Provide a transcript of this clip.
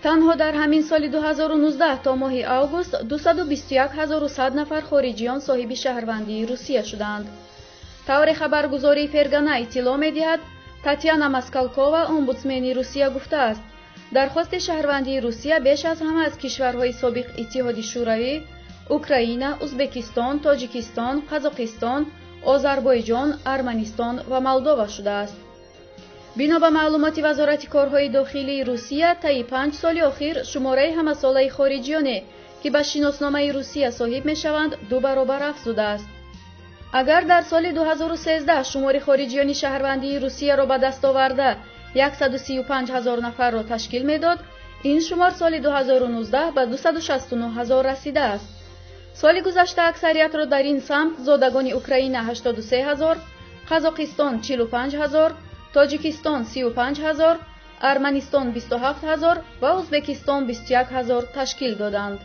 танҳо дар ҳамин соли 2019 то моҳи август 221100 нафар хориҷиён соҳиби шаҳрвандии Русия шуданд. тавре хабаргузории Фергана иттилоъ медиҳад, Татьяна Москалкова, омбудсмени Русия гуфтааст, дархости шаҳрвандии Русия беш аз ҳама аз кишварҳои собиқ Иттиҳоди Шӯравӣ, Украина, Узбекистон, Тоҷикистон, Қазоқистон, Озарбойҷон, Арманистон ва Молдова шудааст. бино ба маълумоти Вазорати корҳои дохилии Русия, таи 5 соли охир шумораи ҳамасолаи хориҷиёне, ки ба шиносномаи Русия соҳиб мешаванд, 2 баробар афзудааст. агар дар соли 2013 шумори хориҷиёни шаҳрвандии Русияро ба даст оварда 135 000 нафарро ташкил медод, ин шумор соли 2019 ба 269 000 расидааст. соли гузашта аксариятро дар ин самт зодагони Украина 83 000, Қазоқистон 45 000, Тоҷикистон 35 000, Арманистон 27 000 ва Узбекистон 21 000 ташкил доданд.